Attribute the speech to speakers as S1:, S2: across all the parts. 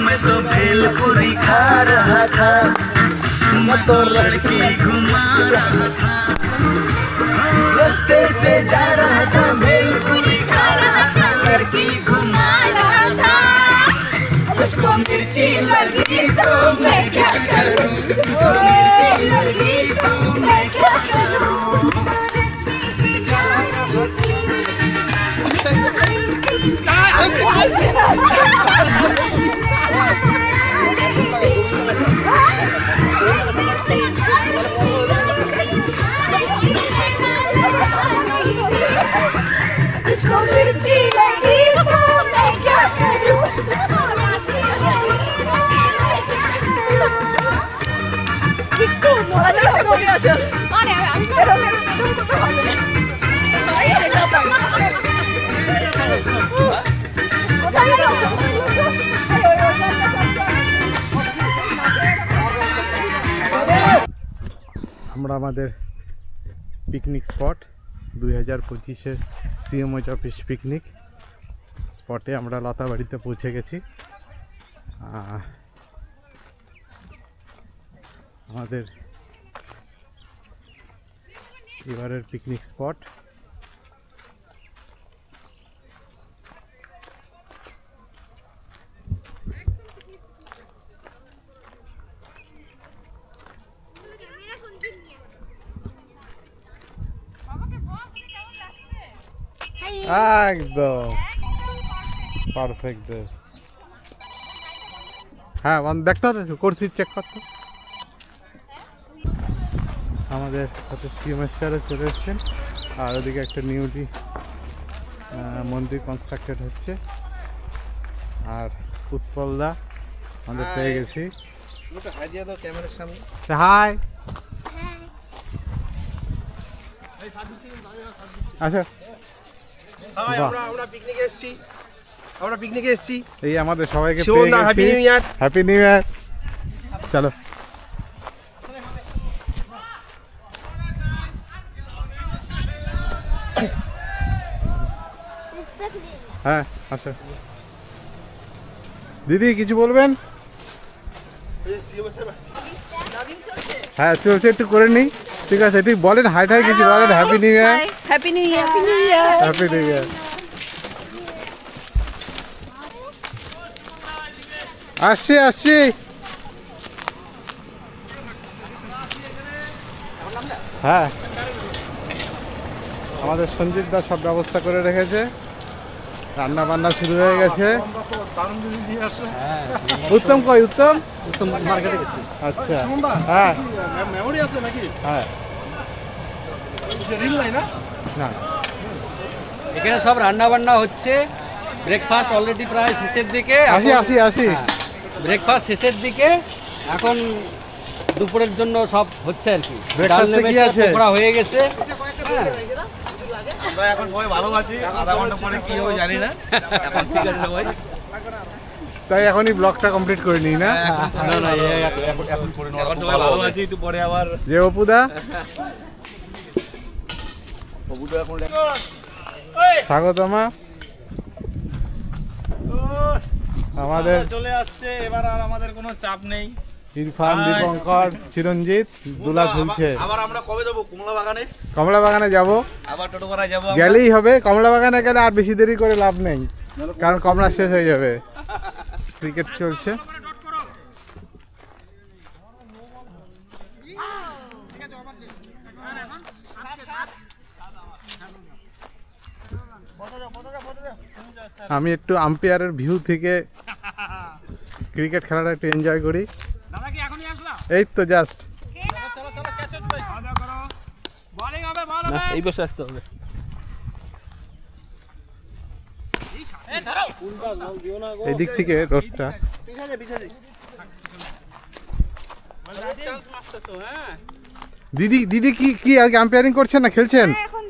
S1: मैं तो भेलपुरी खा रहा था, मैं तो लड़की घुमा रहा था, रास्ते से जा रहा था, भेलपुरी खा रहा था, लड़की घुमा रहा था, मुझको मिर्ची लगी तो मैं क्या करूं, मुझको मिर्ची लगी तो मैं क्या करूं। मुझको मिर्ची लगी तो मैं क्या करूं,
S2: আমরা আমাদের পিকনিক স্পট 2025-এর সিএমওইচ অফিস পিকনিক স্পটে আমরা লতাবাড়িতে পৌঁছে গেছি। আমাদের এবারের পিকনিক স্পট একদম পারফেক্ট। হ্যাঁ দেখতে হবে, করছি চেক করতে। আমাদের সাথে সিএমএস স্যারও চলে এসছেন, আর ওদিকে একটা নিউলি মন্দির কনস্ট্রাক্টেড হচ্ছে। আর উৎপলদা আমাদের পেয়ে গেছি। হাই দিয়ে দাও ক্যামেরার সামনে। হাই। আচ্ছা
S3: আমরা পিকনিকে এসেছি,
S2: এই আমাদের সবাইকে
S3: happy new year.
S2: Happy new year. চলো হ্যাঁ আচ্ছা দিদি কিছু বলবেন? হ্যাঁ চলছে, একটু করে নিই। ঠিক আছে ঠিক বলেন, হাই ঠাই কিছু বলেন। Happy new year.
S4: Happy new year. Happy new year.
S2: Happy new year. আসছি আসছি। হ্যাঁ আমাদের সঞ্জিত দা সব ব্যবস্থা করে রেখেছে, রান্না বান্না শুরু হয়ে গেছে। উত্তম কই? উত্তম মার্কেটে গেছে। আচ্ছা হ্যাঁ মেমোরি আছে নাকি? হ্যাঁ না
S5: এখানে সব রান্না বান্না হচ্ছে। ব্রেকফাস্ট অলরেডি প্রায় শেষের দিকে।
S2: আসি
S5: ব্রেকফাস্ট শেষের দিকে, এখন দুপুরের জন্য সব হচ্ছে আর কি। ডাল
S2: নেমেছে,
S5: পকোড়া হয়ে গেছে।
S3: আমরা এখন সবাই ভালো আছি, আধা ঘন্টা পরে কি হবে জানি না, এখন ঠিক আছে সবাই।
S2: তাই এখনই ব্লগটা কমপ্লিট করে নিই না?
S3: না এখন করে নাও, এখন সবাই ভালো আছি। একটু পরে আবার
S2: যে অপুদা
S3: এখন
S2: স্বাগতমা আমাদের
S3: চলে আসছে। এবার আর আমাদের কোনো চাপ নেই।
S2: ইরফান, দীপঙ্কর, চিরঞ্জিত দুলা ঝুলছে।
S3: আবার আমরা কবে যাবো? কমলা বাগানে।
S2: কমলা বাগানে যাব,
S3: আবার টোটো করা যাবো।
S2: গেলেই হবে। কমলা বাগানে গেলে আর বেশি দেরি করে লাভ নেই, কারণ কমলা শেষ হয়ে যাবে। ক্রিকেট চলছে। আমি একটু আম্পায়ারের ভিউ থেকে ক্রিকেট খেলাটা একটু এনজয় করি। এই তো জাস্ট
S5: এই বসে আসতে হবে।
S2: এদিক থেকে রোডটা। দিদি দিদি কি আজকে আম্পায়ারিং করছেন না খেলছেন?
S4: এখন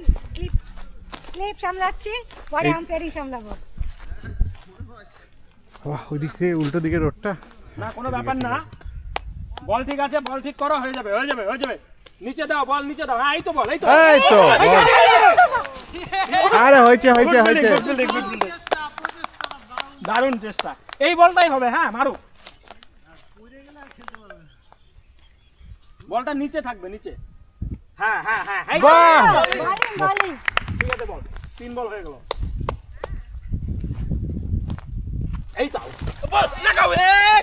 S4: স্লিপ সামলাচ্ছি, পরে আম্পায়ারিং সামলাবো।
S2: বাহ, ওই দিক থেকে উল্টো দিকে রোডটা।
S3: না কোনো ব্যাপার না, বল ঠিক আছে, বল ঠিক করো, হয়ে যাবে হয়ে যাবে হয়ে যাবে। নিচে দাও, বল নিচে দাও। এই তো বল, এই তো
S2: আরে হয়েছে হয়েছে হয়েছে।
S3: দারুণ চেষ্টা। এই বলটাই হবে। হ্যাঁ মারো, বলটা নিচে থাকবে, নিচে। হ্যাঁ হ্যাঁ হ্যাঁ,
S2: বাহ!
S4: বলিং
S3: ঠিক আছে, বল 3 বল হয়ে গেল। এই তো বল লাগাও।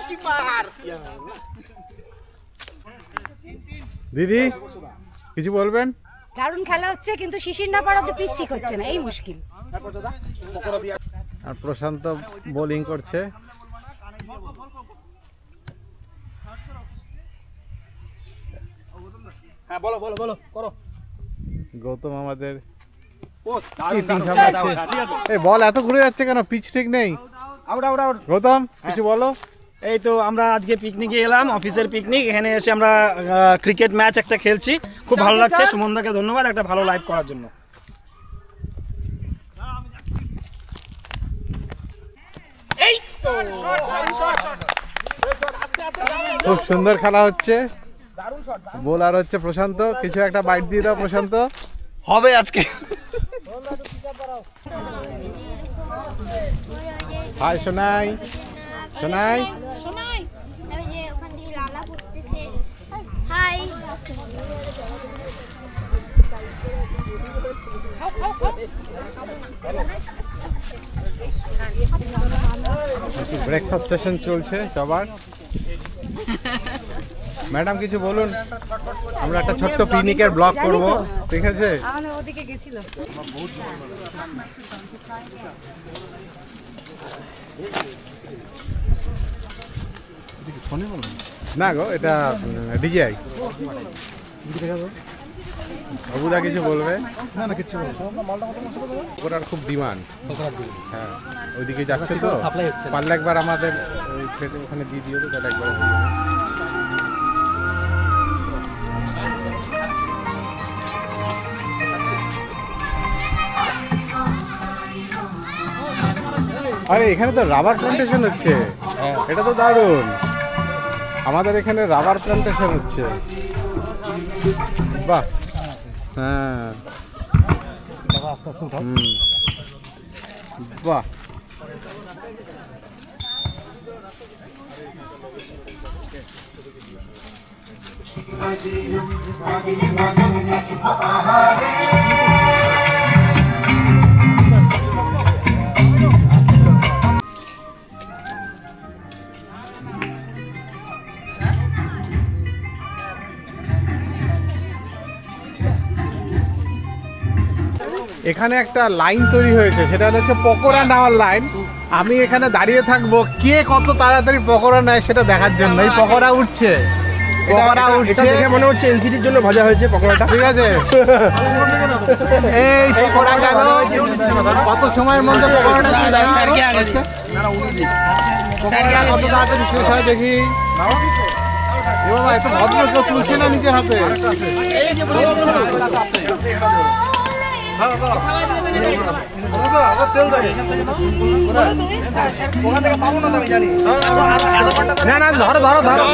S3: কি মার
S2: দিদি কিছু বলবেন?
S4: দারুণ খেলা হচ্ছে, কিন্তু শিশির না পড়াতে পিচ ঠিক হচ্ছে না, এই মুশকিল।
S2: আর প্রশান্ত বোলিং করছে।
S3: হ্যাঁ বলো বলো বলো, করো।
S2: গৌতম আমাদের
S3: ও দারুণ
S2: Keeping
S3: দারুণ,
S2: সামলাচ্ছে।
S3: ঠিক আছে।
S2: এই বল এত ঘুরে যাচ্ছে কেন? পিচ ঠিক নেই।
S3: Out out out.
S2: গৌতম কিছু বলো।
S3: এই তো আমরা আজকে পিকনিকে এলাম, অফিসের পিকনিক। এখানে এসে আমরা ক্রিকেট ম্যাচ একটা খেলছি, খুব ভালো লাগছে। সুমনদাকে ধন্যবাদ একটা ভালো লাইভ করার জন্য। এই তো
S2: খুব সুন্দর খেলা হচ্ছে। বোলার হচ্ছে প্রশান্ত। কিছু একটা বাইট দিয়ে দাও প্রশান্ত।
S1: হবে আজকে।
S2: হাই সোনাই। সোনাই
S6: শোনাই ওই যে ওখান থেকে লালা করতেছে। হাই
S2: ব্রেকফাস্ট সেশন চলছে সবার। ম্যাডাম কিছু বলুন, আমরা একটা ছোট্ট পিকনিকের ব্লগ করব, ঠিক আছে?
S4: আমাদের ওদিকে গেছিল।
S2: না গো, এটা ডিজিআই। বাবুদা কিছু বলবে?
S1: না না কিছু বলবো।
S2: ওটার খুব ডিমান্ড। হ্যাঁ, ওইদিকে যাচ্ছে তো, পারলে একবার আমাদের ওই ফ্লেটে ওখানে দিয়ে দিও তো, তাহলে একবার হয়ে যাবে। আরে এখানে তো রাবার প্লান্টেশন হচ্ছে, এটা তো দারুণ। আমাদের এখানে রাবার প্লান্টেশন হচ্ছে, বাহ। হ্যাঁ হুম, বাহ। এখানে একটা লাইন তৈরি হয়েছে, সেটা হচ্ছে পকোড়া নেওয়ার লাইন। আমি এখানে দাঁড়িয়ে থাকবো, কে কত তাড়াতাড়ি পকোড়া নেয় সেটা দেখার জন্য। এই পকোড়া উঠছে, পকোড়া উঠছে,
S3: দেখে মনে হচ্ছে এনসিটির জন্য ভাজা হয়েছে পকোড়াটা।
S2: ঠিক আছে? এই পকোড়া গেল, কত সময়ের মধ্যে পকোড়াটা শেষ হয়? পকোড়াটা কত তাড়াতাড়ি শেষ হয় দেখি। এ বাবা, এত ভদ্র কেউ তুলছে না নিজের হাতে।
S1: ওখান থেকে পাবো না তো আমি জানি।
S2: না না, ধরো ধরো ধরো,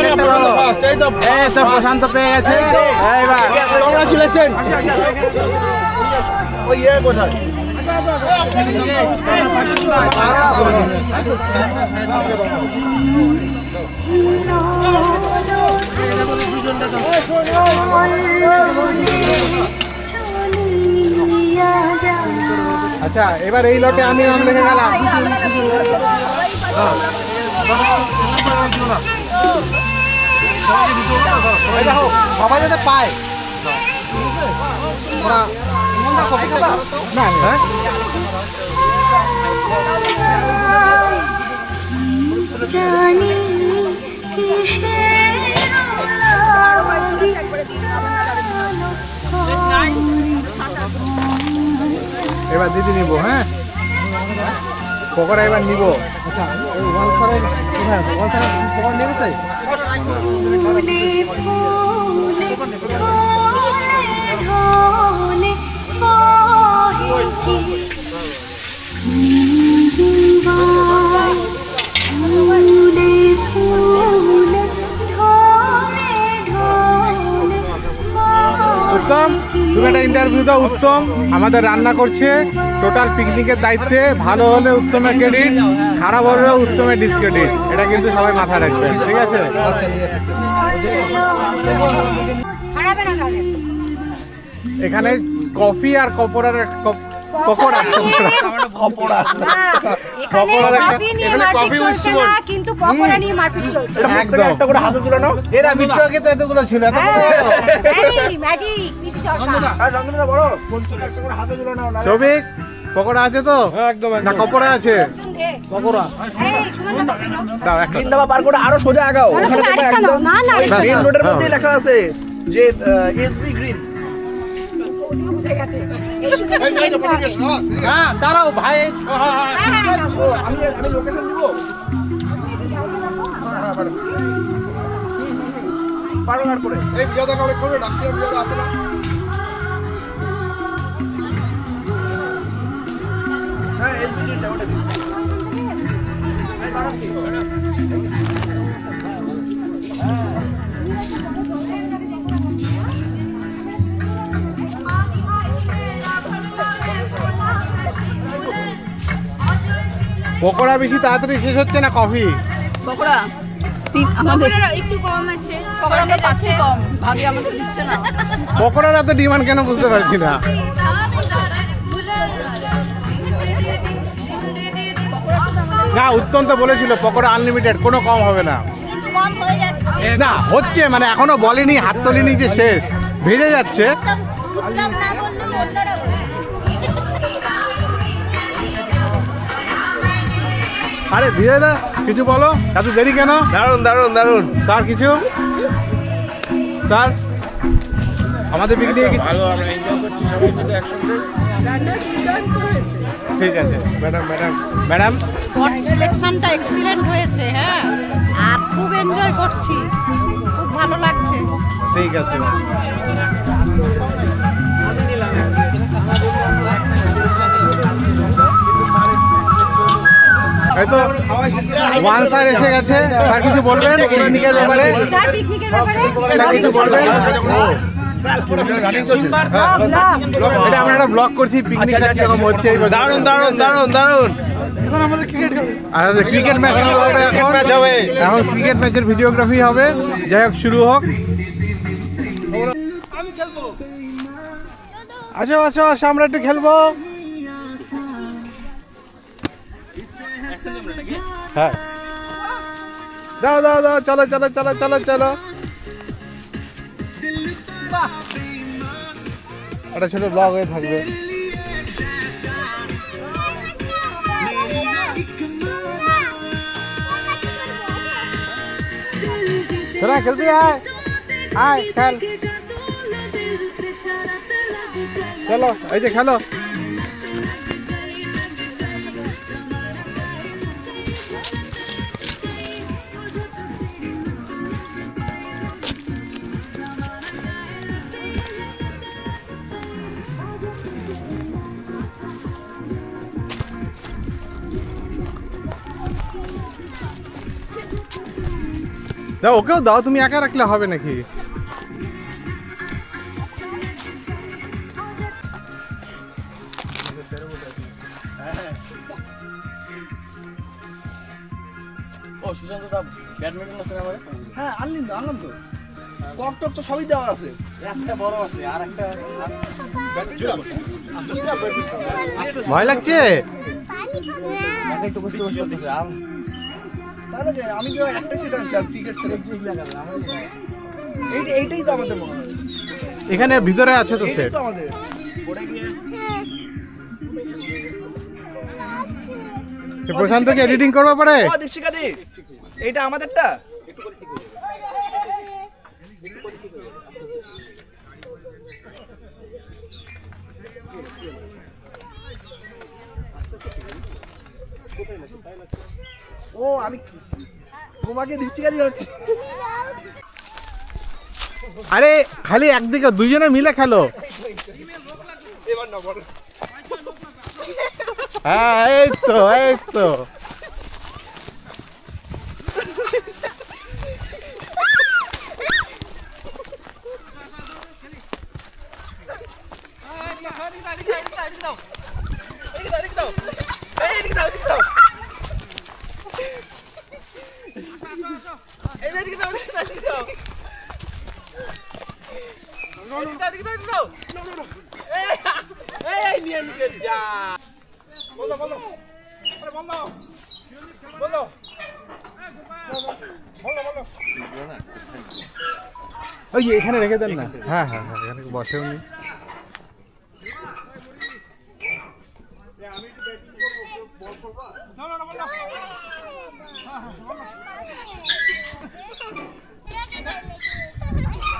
S2: এই তো প্রশান্ত পেয়ে গেছে। এইবার
S1: কংগ্রাচুলেশন। ওই ইয়ে কোথায়?
S2: আচ্ছা, এবার এই লটে আমি নাম লিখে গেলাম।
S1: দেখো সবাই যাতে পায়। ওরা
S2: না, হ্যাঁ? এবার দিদি নিব। হ্যাঁ, পকোড়া এবার নিব। আচ্ছা, পকোড়া নেবে তাই? উত্তম। তুমি একটা ইন্টারভিউ দাও। উত্তম আমাদের রান্না করছে, টোটাল পিকনিকের দায়িত্বে। ভালো হলে উত্তমের ক্রেডিট, খারাপ হলে উত্তমের ডিসক্রেডিট। এটা কিন্তু সবাই মাথায় রাখবে, ঠিক আছে?
S1: আচ্ছা ঠিক আছে।
S4: হারাবে না তাহলে।
S2: এখানে কফি আর পকোড়ার পকোড়া
S1: কপড়া
S4: কিন্তু পকোড়া নিয়ে মারপিট চলছে।
S2: একদম
S1: একটা করে হাতে তুলে নাও।
S2: এরা মিত্র আগে তো এতগুলো ছিল,
S4: ম্যাজিক পিসি সরকার।
S1: আর শান্তনুদা বড় বলছো একটা করে হাতে তুলে নাও।
S2: সবিক পকোড়া আছে তো?
S1: একদম
S2: না কপড়া আছে?
S1: পকোড়া
S4: এই সুমন্ত
S2: দাও একটা।
S1: বৃন্দাবা পার করে আরো সোজা আগাও। ওখানে দেখো একদম
S4: না না
S1: মেইন রোডের মধ্যেই লেখা আছে যে এসবি গ্রিন।
S4: বুঝে গেছে। এই সুন্দর
S5: হ্যাঁ দাঁড়াও ভাই।
S1: আমি লোকেশন দিব। হ্যাঁ পারো আর করে এই বিয়াদা কাউকে করে ডাকছি। বিয়াদা আছে না? হ্যাঁ এসবি গ্রিনটা ওটা দিই।
S2: পকোড়া বেশি তাড়াতাড়ি শেষ হচ্ছে না কফি?
S7: পকোড়া আমাদের
S4: একটু কম আছে।
S7: পকোড়া আমরা পাচ্ছি কম, ভাগে আমাদের দিচ্ছে না।
S2: পকোড়ার এত ডিমান্ড কেন বুঝতে পারছি না। না উত্তম তো বলেছিল পকোড়া আনলিমিটেড, কোনো কম হবে না।
S6: কিন্তু কম হয়ে যাচ্ছে।
S2: না হচ্ছে, মানে এখনো বলেনি, হাত তোলেনি যে শেষ, ভেজে যাচ্ছে।
S6: উত্তম না বললে অন্যরা বলবে।
S2: আরে ধীরে দা কিছু বলো, এত দেরি কেন?
S1: দারুন দারুন দারুন।
S2: স্যার কিছু? স্যার আমাদের পিকনিক
S5: ভালো, আমরা এনজয় করছি সবাই মিলে একসঙ্গে।
S2: ঠিক আছে ম্যাডাম। ম্যাডাম
S7: স্পট সিলেকশনটা এক্সিলেন্ট হয়েছে, হ্যাঁ, আর খুব এনজয় করছি, খুব ভালো লাগছে।
S2: ঠিক আছে। এই তো ওয়ান স্যার এসে গেছে। স্যার কিছু বলবেন পিকনিকের ব্যাপারে?
S4: স্যার পিকনিকের ব্যাপারে
S2: স্যার কিছু বলবেন? এটা আমরা একটা ব্লগ করছি, পিকনিক কিরকম হচ্ছে।
S1: দারুন দারুন দারুন দারুন।
S2: ক্রিকেট ম্যাচ হবে, এখন ক্রিকেট ম্যাচের ভিডিওগ্রাফি হবে। যাই হোক শুরু হোক। আসো আসো আসো, আমরা একটু খেলবো। হ্যাঁ দাও দাও দাও, চলো চলো চলো চলো চলো। একটা ছোট ব্লগ হয়ে থাকবে। তোরা খেলবি? আয় আয় খেল, চলো এই যে খেলো। দাও ওকেও দাও, তুমি একা রাখলে হবে নাকি?
S5: ও সুশান্ত দা ব্যাডমিন্টন আছে আমাদের?
S1: হ্যাঁ আনলাম তো। কক টক তো সবই দেওয়া আছে।
S5: একটা বড় আছে আর একটা
S2: ভয় লাগছে?
S5: একটু বসে বসে করতেছে। আর
S1: তাহলে কি আমি কি একটা সেট আনছি আর ক্রিকেট সেট এইটাই তো আমাদের মনে হয়।
S2: এখানে ভিতরে আছে তো
S1: এইটাই
S2: সেট।
S1: তো আমাদের।
S2: প্রশান্তকে এডিটিং করবো পরে?
S1: ও দীপশিকা দি, এইটা আমাদেরটা। ও আমি তোমাকে দীপশিকা দি হচ্ছে।
S2: আরে খালি একদিকে, দুইজনে মিলে খেলো। হ্যাঁ এই তো এই তো। ওই এখানে রেখে দেন না। হ্যাঁ হ্যাঁ হ্যাঁ, এখানে বসেও নি।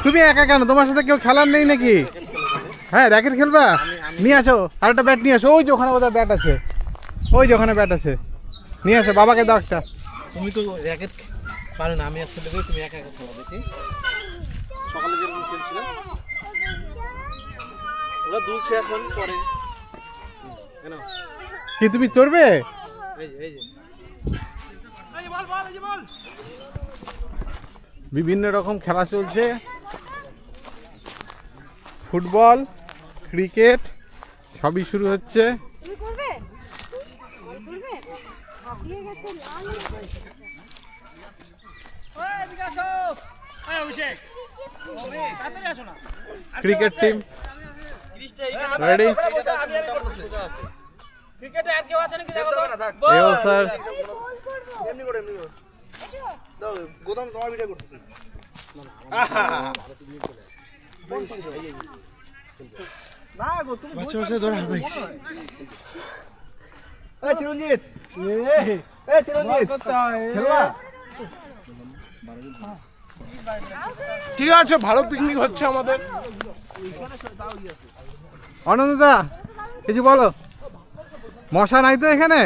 S2: তুমি একা কেন? তোমার সাথে কেউ খেলার নেই নাকি? হ্যাঁ র্যাকেট খেলবা, নিয়ে আসো। আর একটা ব্যাট নিয়ে আসো। ওই যে ওখানে বোধহয় ব্যাট আছে, ওই যে ওখানে ব্যাট আছে, নিয়ে আসো। বাবাকে দাও একটা।
S1: তুমি তো র্যাকেট পারো না, আমি আসলে তুমি একা একা খেলো দেখি। সকালে যেরকম খেলছিলে ওরা দুলছে এখন পরে। কেন
S2: কি তুমি চড়বে?
S1: এই যে
S2: বিভিন্ন রকম খেলা চলছে, ফুটবল, ক্রিকেট সবই শুরু হচ্ছে।
S4: তুমি করবে? করবে? হাতিয়ে গেছে লাল।
S2: Cricket team ready.
S5: ক্রিকেটে আর কেউ আছে নাকি দেখো তো?
S2: এও স্যার
S1: এমনি করে দাও গোদাম তোমার ভিডিও করতেছে। না গো তুমি বাচ্চা বাচ্চা ধরে হবে। এই চিরঞ্জিত, এই চিরঞ্জিত খেলবা? ঠিক আছে, ভালো পিকনিক হচ্ছে আমাদের।
S2: অনন্তদা কিছু বলো। মশা নাই তো এখানে?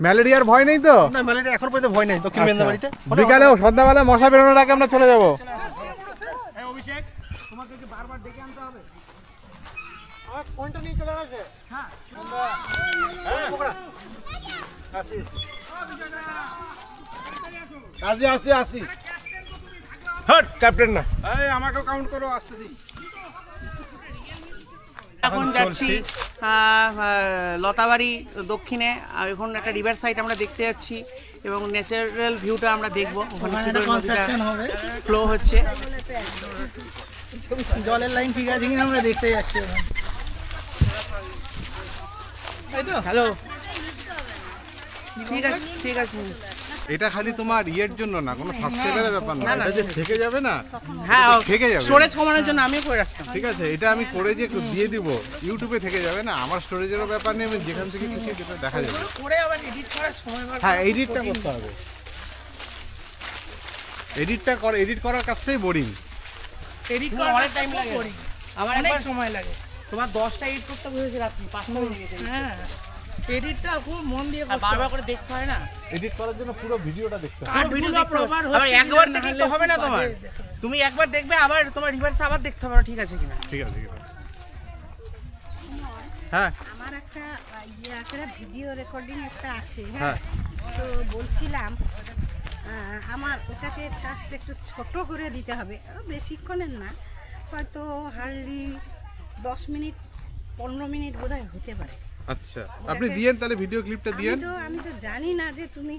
S2: ম্যালেরিয়ার ভয় নেই তো?
S1: না ম্যালেরিয়া এখন পর্যন্ত ভয় নাই দক্ষিণ মেদিনীবাড়িতে।
S2: বিকালেও সন্ধ্যাবেলা মশা বেরোনোর আগে আমরা চলে যাবো।
S3: অভিষেক, তোমাকে কি বারবার ডেকে আনতে হবে? আমার পয়েন্টটা নিয়ে চলে আসে। হ্যাঁ
S1: আসি হট ক্যাপ্টেন না।
S3: এই আমাকেও কাউন্ট করো, আসতেছি।
S8: এখন যাচ্ছি লতাবাড়ি দক্ষিণে। আর এখন একটা রিভার সাইড আমরা দেখতে যাচ্ছি এবং ন্যাচারাল ভিউটা আমরা দেখবো। ওখানে ফ্লো হচ্ছে,
S1: জলের লাইন ঠিক আছে কিনা আমরা দেখতে যাচ্ছি।
S8: হ্যালো, ঠিক আছে ঠিক আছে।
S2: এটা খালি তোমার ইয়ের জন্য না, কোনো সাবস্ক্রাইবারের ব্যাপার না, এটা যে থেকে যাবে না,
S8: হ্যাঁ
S2: থেকে যাবে।
S8: স্টোরেজ কমানোর জন্য আমিও করে রাখতাম।
S2: ঠিক আছে, এটা আমি করে যে দিয়ে দিব ইউটিউবে থেকে যাবে না, আমার স্টোরেজেরও ব্যাপার নেই, আমি যেখান থেকে খুশি যেটা দেখা যাবে।
S8: করে আবার এডিট করার সময়
S2: হ্যাঁ এডিটটা করতে হবে। এডিট করার কাজটাই বোরিং।
S8: এডিট করার অনেক টাইম লাগে, আমার অনেক সময় লাগে। তোমার 10টা এডিট করতে বসেছে রাত্রি 5টা বেজে গেছে। হ্যাঁ এডিটটা খুব মন দিয়ে বারবার করে দেখতে হয় না।
S2: এডিট করার জন্য পুরো ভিডিওটা দেখতে হবে।
S8: পুরো ভিডিও দেখতে হবে। আবার একবার দেখলে তো হবে না তোমার, তুমি একবার দেখবে আবার তোমার রিভার্স আবার দেখতে হবে ঠিক আছে কিনা।
S2: ঠিক আছে ঠিক আছে। হ্যাঁ
S4: আমার একটা ভিডিও রেকর্ডিং একটা আছে।
S2: হ্যাঁ
S4: তো বলছিলাম আমার ওটাকে জাস্ট একটু ছোট করে দিতে হবে, বেশিক্ষণের না, হয়তো হার্ডলি 10 মিনিট 15 মিনিট বোধহয় হতে পারে।
S2: আচ্ছা আপনি দিয়েন তাহলে ভিডিও ক্লিপটা দিয়েন।
S4: আমি তো জানি না যে তুমি,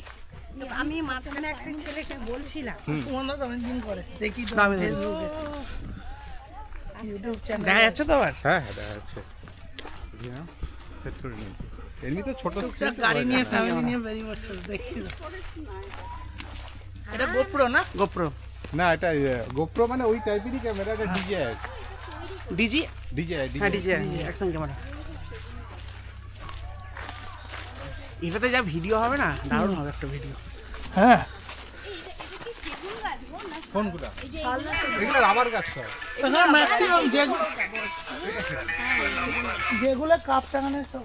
S4: আমি মাঝখানে একটা ছেলেকে বলছিলাম
S8: দেখা যাচ্ছে তো আবার।
S2: হ্যাঁ হ্যাঁ দেখা যাচ্ছে। সেট করে নিয়েছি, এমনি তো ছোট
S8: গাড়ি নিয়ে ফ্যামিলি নিয়ে বেরিয়ে পড়ছে দেখছি। এটা গোপ্রো না? গোপ্রো
S2: না, এটা গোপ্রো মানে ওই টাইপেরই ক্যামেরা, এটা ডিজিআই।
S8: ডিজি
S2: ডিজিআই
S8: হ্যাঁ ডিজিআই অ্যাকশন ক্যামেরা। এটাতে যা ভিডিও হবে না, দারুণ হবে একটা ভিডিও।
S1: হ্যাঁ
S2: কোনগুলো? এগুলো রাবার গাছ তো।
S8: যেগুলো কাপ টাঙানো সব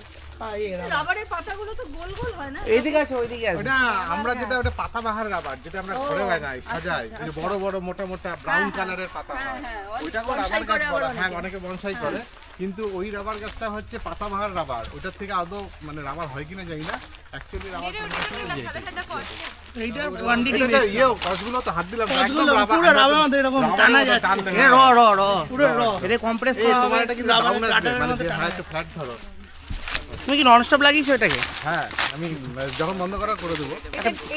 S4: রাবারের পাতাগুলো তো গোল গোল হয় না?
S8: এইদিকে আছে ওইদিকে আছে।
S2: ওটা আমরা যেটা ওটা পাতাবাহার রাবার, যেটা আমরা ঘরে বানাই সাজাই, যে বড় বড় মোটা মোটা ব্রাউন কালারের পাতা হয়, ওইটাকে রাবার গাছ বলে। হ্যাঁ অনেকে বনসাই করে, কিন্তু ওই রাবার গাছটা হচ্ছে পাতাবাহার রাবার। ওটার থেকে আদৌ মানে রাবার হয় কিনা জানি না, অ্যাকচুয়ালি রাবার
S8: এইটা কোয়ান্টিটি
S2: এটা ইয়েও গাছগুলো তো হাত দিলাম একদম রাবার,
S8: পুরো রাবার মধ্যে এরকম টানা যাচ্ছে। এটা র পুরো র, এটা কম্প্রেস করা হবে।
S2: তোমার এটা কিন্তু ডাউন আসবে, মানে যে হাই টু ফ্ল্যাট ধরো।
S8: তুমি কি ননস্টপ লাগিয়েছো এটাকে?
S2: হ্যাঁ, আমি যখন বন্ধ করা করে দেবো।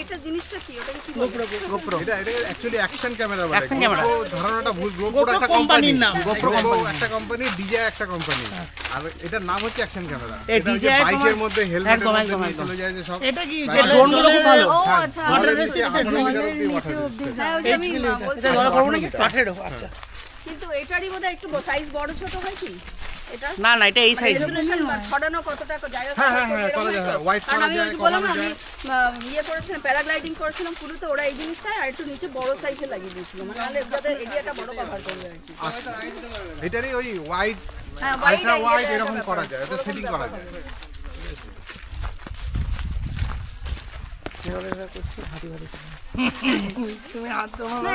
S4: এটা জিনিসটা কি? ওটাকে কি
S8: গোপ্রো।
S2: এটা অ্যাকচুয়ালি অ্যাকশন ক্যামেরা বলে।
S8: Action camera.
S2: ধারণাটা ভুল।
S8: গোপ্রো একটা কোম্পানির নাম।
S2: গোপ্রো একটা কোম্পানি, DJI একটা কোম্পানি। আর এটার নাম হচ্ছে অ্যাকশন ক্যামেরা।
S8: এই DJI
S2: বাইকের মধ্যে হেলমেটের
S8: একদম
S2: মধ্যে চলে যায় যে সব।
S8: এটা কি যে ড্রোনগুলো খুব ভালো।
S4: ও আচ্ছা,
S8: ওয়াটার রেজিস্ট্যান্ট।
S4: হ্যাঁ ওটা আমি বলছি।
S8: এটা ধরা পড়বো নাকি? কাঠেরও। আচ্ছা।
S4: কিন্তু এটারই বোধহয় একটু সাইজ বড় ছোট হয় কি? এটা
S8: না না, এটা এই সাইজ।
S4: রেজোলিউশন ছড়ানো কতটা জায়গা
S2: হ্যাঁ, করা যায়। হোয়াইট করা
S4: আমি
S2: যায়,
S4: বললাম
S2: কমানো
S4: আমি
S2: যায়।
S4: ইয়ে করেছিলাম, প্যারাগ্লাইডিং করেছিলাম পুরোতে, ওরা এই জিনিসটা আর একটু নিচে বড় সাইজে লাগিয়ে দিয়েছিল, মানে তাহলে যাদের এরিয়াটা বড় কভার করবে আর কি।
S2: আচ্ছা, এটারই ওই ওয়াইড,
S4: হ্যাঁ,
S2: আলট্রা ওয়াইড এরকম করা যায়, এটা সেটিং করা যায়।
S8: তুমি হাত দাও
S4: না,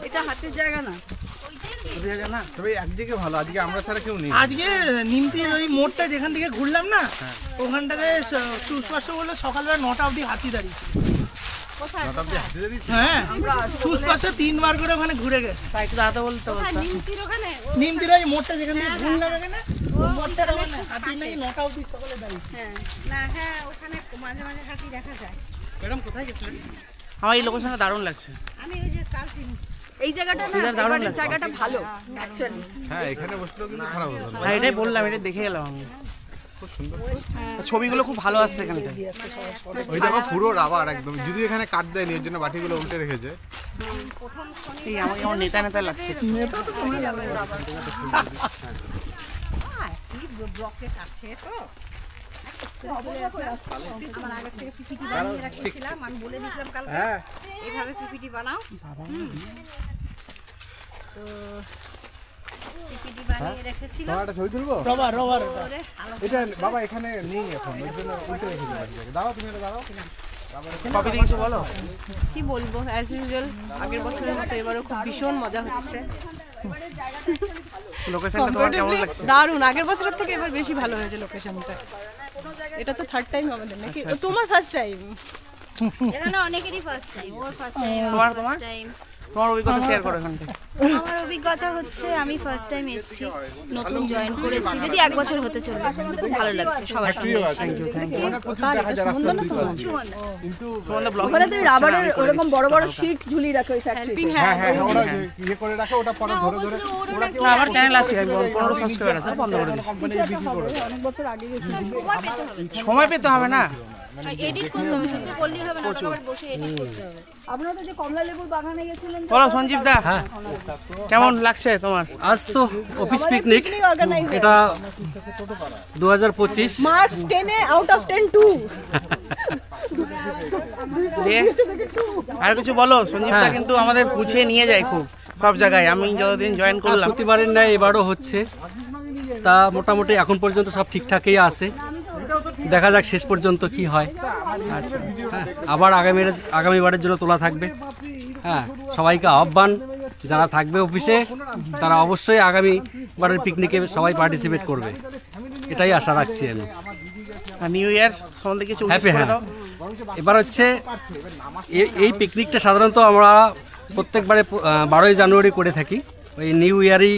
S4: এটা হাতের জায়গা না।
S8: না।
S2: তবে একদিকে ভালো, আজকে আমরা ছাড়া কেউ নেই।
S8: আজকে নিমতির ওই মোড়টা যেখান থেকে ঘুরলাম না, ওখানটাতে সুস্পর্শ বললো সকালবেলা 9টা অবধি হাতি দাঁড়িয়েছে।
S4: কোথায়?
S8: হ্যাঁ, সুস্পর্শ 3বার করে ওখানে ঘুরে গেছে। তাই একটু দাদা বলতে
S4: নিমতির ওখানে
S8: নিমতির ওই মোড়টা যেখান থেকে ঘুরলাম এখানে, ওই মোড়টার ওখানে হাতি নাকি 9টা অবধি সকালে দাঁড়িয়েছে।
S4: হ্যাঁ, না হ্যাঁ ওখানে মাঝে মাঝে হাতি দেখা যায়।
S5: ম্যাডাম কোথায় গেছিলেন?
S8: আমার এই লোকেশনটা দারুণ লাগছে।
S4: আমি ওই যে কালচিনি এই জায়গাটা না, এবারের জায়গাটা ভালো অ্যাকচুয়ালি।
S2: হ্যাঁ, এখানে বসলেও কিন্তু খারাপ হতো না।
S8: হ্যাঁ, এটাই বললাম, এটা দেখে গেলাম আমি।
S2: খুব সুন্দর।
S8: ছবিগুলো খুব ভালো আসছে এখানটা।
S2: ওই দেখো পুরো রাবার একদম, যদি এখানে কাট দেয়নি এর জন্য বাটিগুলো উল্টে রেখেছে।
S8: এই আমাকে আমার নেতা নেতা লাগছে।
S4: কি ব্লকেট আছে তো আমার আগে থেকে পিপিটি বানিয়ে রাখছিলাম, আমি বলে দিয়েছিলাম কালকে এইভাবে পিপিটি বানাও। তো পিপিটি বানিয়ে রেখেছিলাম।
S2: তোমার একটা ছবি তুলবো?
S8: রবার
S2: এটা বাবা এখানে নেই এখন, এর জন্য উল্টে রেখেছে বাটিটাকে। দাঁড়াও, তুমি এটা দাঁড়াও।
S8: কবে দেখেছো বলো?
S7: কি বলবো, অ্যাজ ইউজুয়াল আগের বছরের মতো এবারও খুব ভীষণ মজা হচ্ছে।
S8: লোকেশনটা তোমার কেমন লাগছে?
S7: দারুণ, আগের বছরের থেকে এবার বেশি ভালো হয়েছে লোকেশনটা। এটা তো থার্ড টাইম আমাদের নাকি? তোমার ফার্স্ট টাইম?
S6: এখানে অনেকেরই ফার্স্ট টাইম, ওর ফার্স্ট টাইম,
S8: তোমার
S6: ফার্স্ট টাইম।
S8: তোমার অভিজ্ঞতা শেয়ার করো এখান থেকে।
S6: আমার অভিজ্ঞতা হচ্ছে আমি ফার্স্ট টাইম এসেছি, নতুন জয়েন করেছি, যদি 1 বছর হতে চলবে, খুব ভালো লাগছে সবার সঙ্গে।
S8: Thank you.
S6: ওখানে তো রাবারের ওরকম বড় বড় শীট ঝুলিয়ে রাখে ওই
S7: হেল্পিং
S2: হ্যাঁ
S7: হ্যান্ড।
S2: হ্যাঁ, ওরা ইয়ে করে রাখে, ওটা পরে ধরে ধরে
S8: আমার চ্যানেল আছে, আমি 15 সাবস্ক্রাইবার আছে, বন্ধ করে দিয়েছি।
S2: কোম্পানি বিক্রি করে।
S8: সময় পেতে হবে না।
S6: এডিট করতে হবে, শুধু করলেই হবে না, ওটাকে আবার বসে এডিট করতে হবে। আপনারা তো যে কমলা লেবুর বাগানে গেছিলেন,
S8: বলো সঞ্জীব দা, কেমন লাগছে তোমার?
S5: আজ তো অফিস পিকনিক, এটা 2025
S7: মার্কস 10 এ আউট অফ 10 2।
S8: আর কিছু বলো? সঞ্জীব দা কিন্তু আমাদের গুছিয়ে নিয়ে যায় খুব সব জায়গায়। আমি যতদিন জয়েন করলাম,
S5: প্রতিবারের ন্যায় এবারও হচ্ছে, তা মোটামুটি এখন পর্যন্ত সব ঠিকঠাকই আছে। দেখা যাক শেষ পর্যন্ত কি হয়। আচ্ছা, হ্যাঁ, আবার আগামীবারের জন্য তোলা থাকবে। হ্যাঁ, সবাইকে আহ্বান, যারা থাকবে অফিসে তারা অবশ্যই আগামীবারের পিকনিকে সবাই পার্টিসিপেট করবে, এটাই আশা রাখছি আমি।
S8: নিউ ইয়ার সম্বন্ধে কিছু
S5: হ্যাপি। হ্যাঁ, এবার হচ্ছে এই পিকনিকটা সাধারণত আমরা প্রত্যেকবারে 12ই জানুয়ারি করে থাকি, ওই নিউ ইয়ারই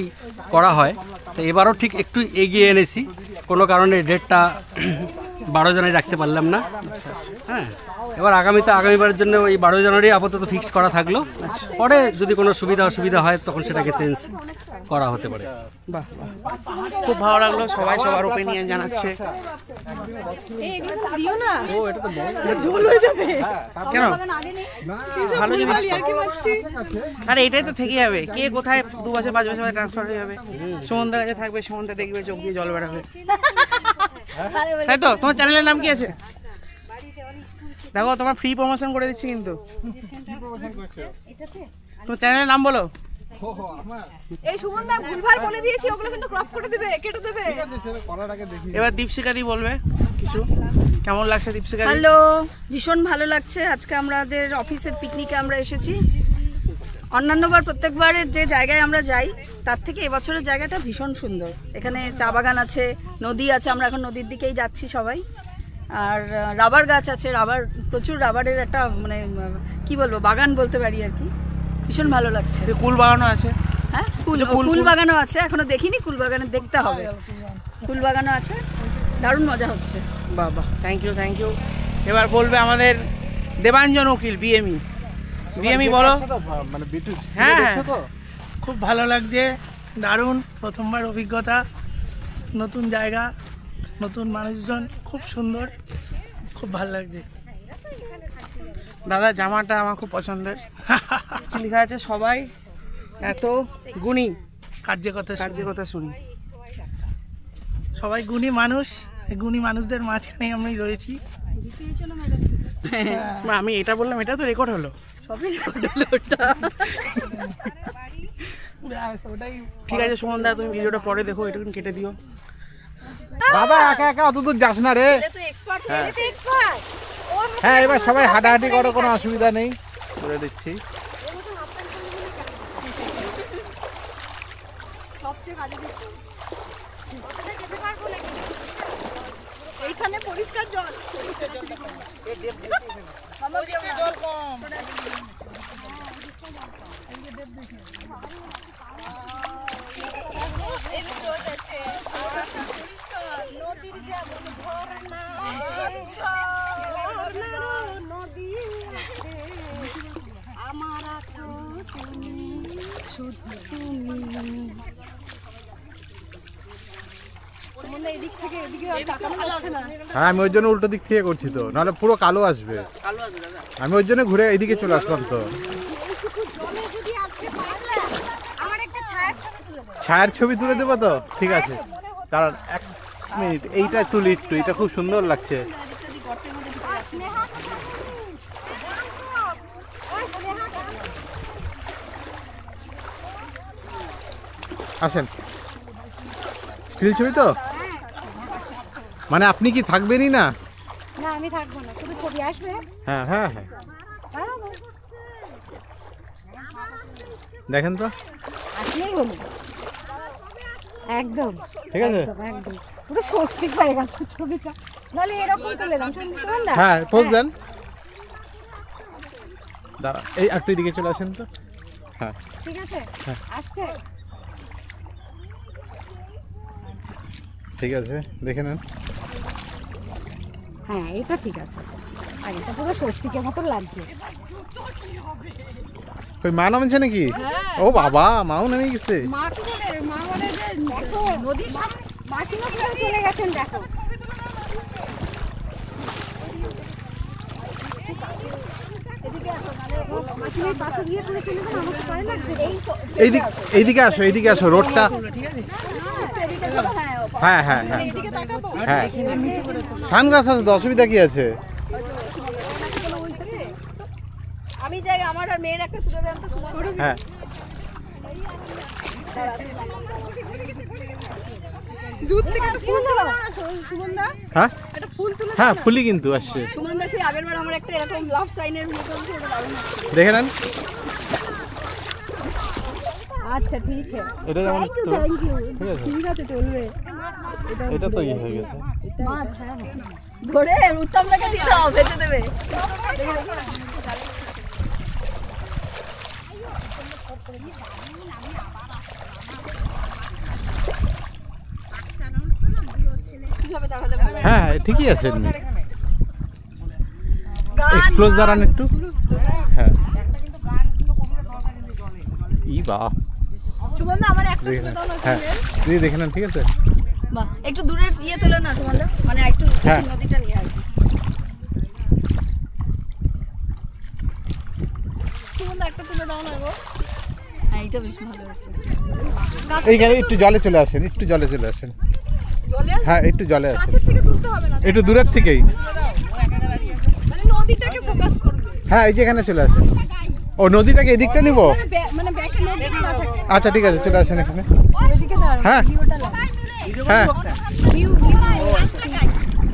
S5: করা হয়। তো এবারও ঠিক একটু এগিয়ে এনেছি, কোনো কারণে ডেটটা 12 জানুয়ারি রাখতে পারলাম না। হ্যাঁ, এবার আগামীবারের জন্য ওই 12 জানুয়ারি আপাতত ফিক্সড করা থাকলো, পরে যদি কোনো অসুবিধা হয় তখন সেটাকে চেঞ্জ করা হতে পারে।
S8: বাহ, খুব ভালো লাগলো, সবাই সবার ওপিনিয়ন জানাচ্ছে।
S7: দিও না, ও এটা তো জল হয়ে যাবে।
S8: কেন? ভালো জিনিস তো।
S7: আর কি পাচ্ছি।
S8: আরে এটাই তো থেকে যাবে, কে কোথায় 2 বছর 5 বছর ট্রান্সফার হয়ে যাবে। সুমনদার কাছে থাকবে, সুমনদা দেখবে চোখ দিয়ে জল বেরোবে। তাই তো? তোমার চ্যানেলের নাম কি আছে? দেখো, তোমার ফ্রি প্রমোশন করে দিচ্ছি কিন্তু। তোমার চ্যানেলের নাম বলো।
S7: এই সুমনদা ভুলভাল বলে দিয়েছি, ওগুলো কিন্তু ক্রপ করে দিবে, কেটে দেবে।
S8: এবার দীপশিকা দি বলবে কিছু। কেমন লাগছে দীপশিকা দি?
S4: হ্যালো, ভীষণ ভালো লাগছে। আজকে আমাদের অফিসের পিকনিকে আমরা এসেছি। অন্যান্যবার প্রত্যেকবারের যে জায়গায় আমরা যাই তার থেকে এবছরের জায়গাটা ভীষণ সুন্দর। এখানে চা বাগান আছে, নদী আছে, আমরা এখন নদীর দিকেই যাচ্ছি সবাই। আর রাবার গাছ আছে, প্রচুর রাবারের একটা মানে কি বলবো, বাগান বলতে পারি আর কি। ভীষণ ভালো লাগছে।
S8: কুল বাগানও আছে।
S4: হ্যাঁ, কুল বাগানও আছে, এখনো দেখিনি। কুল বাগানে দেখতে হবে। কুল বাগানও আছে,
S7: দারুণ মজা হচ্ছে।
S8: বাবা, থ্যাংক ইউ। এবার বলবে আমাদের দেবাঞ্জন উকিল, বিএমই বলো।
S2: মানে বিটু
S8: হ্যাঁ,
S2: দেখছো তো?
S9: খুব ভালো লাগছে, দারুণ প্রথমবার অভিজ্ঞতা, নতুন জায়গা, নতুন মানুষজন, খুব সুন্দর, খুব ভালো লাগছে।
S8: দাদা জামাটা আমার খুব পছন্দের। লেখা আছে সবাই এত গুণী, কার্যকতা শুনি।
S9: সবাই গুণী মানুষ, এই গুণী মানুষদের মাঝখানে আমি রয়েছি।
S8: আমি এটা বললাম, এটা তো রেকর্ড হলো,
S7: সবই রেকর্ড হলো ওটা।
S8: ঠিক আছে সুমনদা, তুমি ভিডিওটা পরে দেখো, এটুকুন কেটে দিও।
S2: বাবা একা একা অত দূর যাস না রে। হ্যাঁ, এবার সবাই হাঁটাহাঁটি করো, কোনো অসুবিধা নেই, করে দিচ্ছি।
S7: এইখানে পরিষ্কার জল।
S4: আমার আছো তুমি, শুধু তুমি। এদিক থেকে এদিকে তাকানো যাচ্ছে না।
S2: হ্যাঁ, আমি ওই জন্য উল্টো দিক থেকে করছি তো, নাহলে পুরো কালো আসবে। আমি ওই জন্য ঘুরে এইদিকে চলে আসলাম তো। ছায়ার ছবি তুলে দেবো তো, ঠিক আছে দাঁড়ান 1 মিনিট। এইটা তুলি একটু, এটা খুব সুন্দর লাগছে। আসেন, স্টিল ছবি তো, মানে আপনি কি থাকবেনই না?
S4: না, আমি থাকবো না, শুধু ছবি আসবে।
S2: হ্যাঁ হ্যাঁ হ্যাঁ, দেখেন তো,
S4: আসলেই হলো একদম,
S2: ঠিক আছে।
S4: একদম পুরো স্বস্তি হয়ে গেছে ছবিটা। নাহলে এরকম তুলে দাম,
S2: হ্যাঁ পোজ দেন। দাঁড়া, এই একটু এদিকে চলে আসেন তো। হ্যাঁ
S4: ঠিক আছে, আসছে।
S2: ঠিক আছে, দেখে নেন।
S4: হ্যাঁ, এটা ঠিক আছে, আর এটা পুরো স্বস্তিকের মতো লাগছে।
S2: ওই মা নামছে নাকি? ও বাবা, মাও নেমে গেছে।
S7: মা কি বলে? মা বলে যে নদীর
S4: মাসিমা কিভাবে চলে গেছেন দেখো। মাসিমার পাশে গিয়ে চলে চলে গেলে আমাকে ভয় লাগছে।
S2: এইদিকে আসো, এইদিকে আসো, রোডটা। হ্যাঁ হ্যাঁ হ্যাঁ হ্যাঁ, সানগ্লাস আছে তো, অসুবিধা কি আছে?
S7: আমি যাই, আমার আর মেয়ের একটা তুলে দেন তো।
S2: হ্যাঁ,
S7: দূর থেকে একটা ফুল তুলে দাও না সুমনদা।
S2: হ্যাঁ
S7: একটা ফুল তুলে
S2: হ্যাঁ, ফুলই কিন্তু আসছে।
S7: সুমনদা সেই আগেরবার আমার একটা এরকম লাভ সাইনের মতো ওটা দারুণ।
S2: দেখে নেন।
S7: আচ্ছা ঠিক আছে,
S2: এটা যেমন
S7: থ্যাংক ইউ,
S2: ঠিক আছে,
S7: ঠিক আছে চলবে।
S2: এটা তো ইয়ে হয়ে গেছে।
S7: মাছ ধরে উত্তম লাগে দিয়ে দাও, বেঁচে দেবে।
S2: হ্যাঁ হ্যাঁ, ঠিকই আছে। ক্লোজ দাঁড়ান একটু। হ্যাঁ, ই বাহ,
S7: সুমনদা আমার একটা
S2: দেখে
S7: তুলে
S2: নেন।
S7: দাও না।
S2: হ্যাঁ, দিদি দেখে নেন, ঠিক আছে।
S7: বাহ, একটু দূরের ইয়ে তোলো না সুমনদা, মানে একটু
S2: হ্যাঁ।
S7: নদীটা নিয়ে আসবে। সুমনদা একটা তুলে দাও না গো। হ্যাঁ, এটা বেশ ভালো হয়েছে।
S2: এইখানে একটু জলে চলে আসেন, একটু জলে চলে আসেন। হ্যাঁ, একটু জলে আসেন,
S7: থেকে তুলতে হবে না,
S2: একটু দূরের থেকেই।
S7: মানে নদীটাকে ফোকাস করবে।
S2: হ্যাঁ, এই যে এখানে চলে আসেন। ও, নদীটাকে এদিকটা নিব?
S7: মানে ব্যাকে নদী না থাকে।
S2: আচ্ছা ঠিক আছে, চলে আসেন এখানে।
S7: এদিকে দাঁড়াও,
S2: হ্যাঁ
S7: ভিউটা দাও।
S2: হ্যাঁ,
S7: ভিউ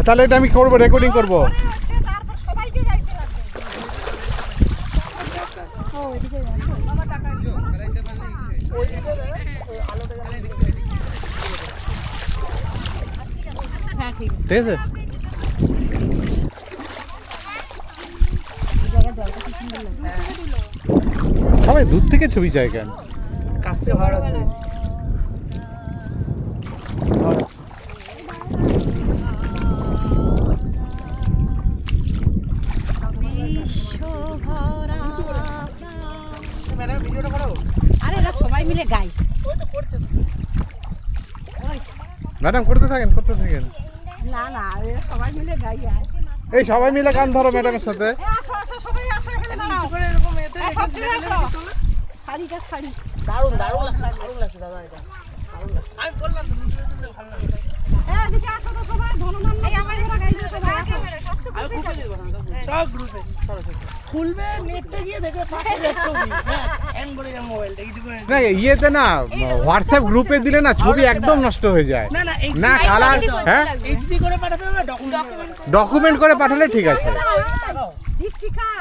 S2: তাহলে এটা আমি করবো, রেকর্ডিং করবো।
S4: তারপর সবাইকে যাইতে লাগবে।
S7: ও এদিকে যাও। বাবা টাকা দিও। হ্যাঁ ঠিক আছে।
S2: ঠিক আছে, সবাই দূর থেকে ছবি চাই কেন?
S8: কাছে ভাড়া আছে।
S7: আরে এরা সবাই মিলে গাই।
S2: ম্যাডাম করতে থাকেন
S7: না না এরা সবাই মিলে গাই।
S2: এই সবাই মিলে গান ধরো ম্যাডামের সাথে।
S7: আসো আসো সবাই আসো এখানে দাঁড়াও। সব চলে আসো। শাড়িটা ছাড়ি।
S8: দারুণ লাগছে দাদা এটা। আমি বললাম তো নিচে তুললে ভালো লাগে।
S7: এদিকে আসো তো সবাই ধনধান এই আমার এরা গাইছে সবাই আসো।
S8: আমি গ্রুপে দেব না সব গ্রুপে খুলবে নেটে গিয়ে দেখবে পাশে ছবি ব্যাস হ্যাং করে যাবে মোবাইলটা কিছু করে
S2: না ইয়েতে না হোয়াটসঅ্যাপ গ্রুপে দিলে না ছবি একদম নষ্ট হয়ে যায়। না কালার হ্যাঁ
S8: এইচডি করে পাঠাতে হবে
S2: ডকুমেন্ট করে পাঠালে ঠিক আছে।